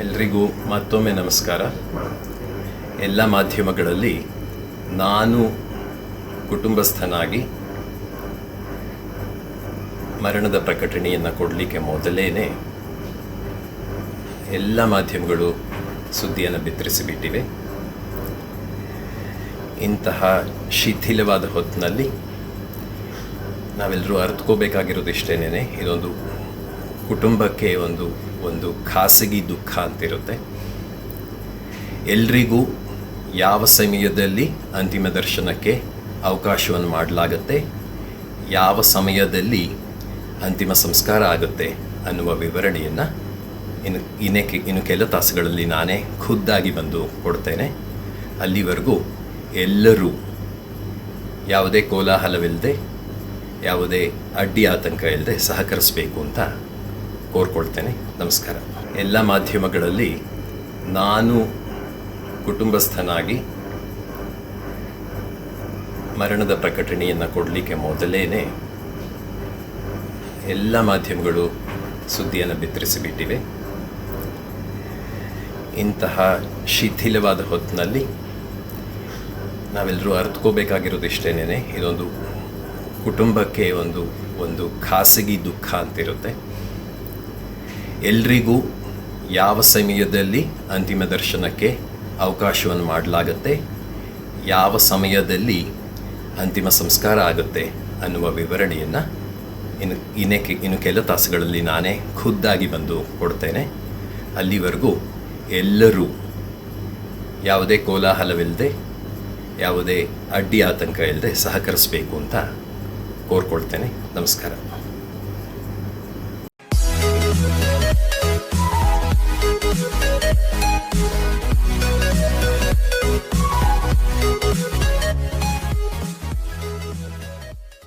ಎಲ್ರಿಗೂ ಮತ್ತೊಮ್ಮೆ ನಮಸ್ಕಾರ. ಎಲ್ಲ ಮಾಧ್ಯಮಗಳಲ್ಲಿ ನಾನು ಕುಟುಂಬಸ್ಥನಾಗಿ ಮರಣದ ಪ್ರಕಟಣೆಯನ್ನು ಕೊಡಲಿಕ್ಕೆ ಮೊದಲೇ ಎಲ್ಲ ಮಾಧ್ಯಮಗಳು ಸುದ್ದಿಯನ್ನು ಬಿತ್ತರಿಸಿಬಿಟ್ಟಿವೆ. ಇಂತಹ ಶಿಥಿಲವಾದ ಹೊತ್ತಿನಲ್ಲಿ ನಾವೆಲ್ಲರೂ ಅರ್ಥಕೋಬೇಕಾಗಿರೋದಿಷ್ಟೇನೆ, ಇದೊಂದು ಕುಟುಂಬಕ್ಕೆ ಒಂದು ಖಾಸಗಿ ದುಃಖ ಅಂತಿರುತ್ತೆ. ಎಲ್ರಿಗೂ ಯಾವ ಸಮಯದಲ್ಲಿ ಅಂತಿಮ ದರ್ಶನಕ್ಕೆ ಅವಕಾಶವನ್ನು ಮಾಡಲಾಗತ್ತೆ, ಯಾವ ಸಮಯದಲ್ಲಿ ಅಂತಿಮ ಸಂಸ್ಕಾರ ಆಗುತ್ತೆ ಅನ್ನುವ ವಿವರಣೆಯನ್ನು ಇನ್ನು ಕೆಲ ತಾಸುಗಳಲ್ಲಿ ನಾನೇ ಖುದ್ದಾಗಿ ಬಂದು ಕೊಡ್ತೇನೆ. ಅಲ್ಲಿವರೆಗೂ ಎಲ್ಲರೂ ಯಾವುದೇ ಕೋಲಾಹಲವಿಲ್ಲದೆ, ಯಾವುದೇ ಅಡ್ಡಿ ಆತಂಕ ಇಲ್ಲದೆ ಸಹಕರಿಸಬೇಕು ಅಂತ ಕೋರ್ಕೊಳ್ತೇನೆ. ನಮಸ್ಕಾರ. ಎಲ್ಲ ಮಾಧ್ಯಮಗಳಲ್ಲಿ ನಾನು ಕುಟುಂಬಸ್ಥನಾಗಿ ಮರಣದ ಪ್ರಕಟಣೆಯನ್ನು ಕೊಡಲಿಕ್ಕೆ ಮೊದಲೇ ಎಲ್ಲ ಮಾಧ್ಯಮಗಳು ಸುದ್ದಿಯನ್ನು ಬಿತ್ತರಿಸಿಬಿಟ್ಟಿವೆ. ಇಂತಹ ಶಿಥಿಲವಾದ ಹೊತ್ತಿನಲ್ಲಿ ನಾವೆಲ್ಲರೂ ಅರ್ಥಕೋಬೇಕಾಗಿರೋದಿಷ್ಟೇನೆ, ಇದೊಂದು ಕುಟುಂಬಕ್ಕೆ ಒಂದು ಖಾಸಗಿ ದುಃಖ ಅಂತಿರುತ್ತೆ. ಎಲ್ರಿಗೂ ಯಾವ ಸಮಯದಲ್ಲಿ ಅಂತಿಮ ದರ್ಶನಕ್ಕೆ ಅವಕಾಶವನ್ನು ಮಾಡಲಾಗತ್ತೆ, ಯಾವ ಸಮಯದಲ್ಲಿ ಅಂತಿಮ ಸಂಸ್ಕಾರ ಆಗುತ್ತೆ ಅನ್ನುವ ವಿವರಣೆಯನ್ನು ಇನ್ನು ಕೆಲ ತಾಸುಗಳಲ್ಲಿ ನಾನೇ ಖುದ್ದಾಗಿ ಬಂದು ಕೊಡ್ತೇನೆ. ಅಲ್ಲಿವರೆಗೂ ಎಲ್ಲರೂ ಯಾವುದೇ ಕೋಲಾಹಲವಿಲ್ಲದೆ, ಯಾವುದೇ ಅಡ್ಡಿ ಆತಂಕ ಇಲ್ಲದೆ ಸಹಕರಿಸಬೇಕು ಅಂತ ಕೋರ್ಕೊಳ್ತೇನೆ. ನಮಸ್ಕಾರ.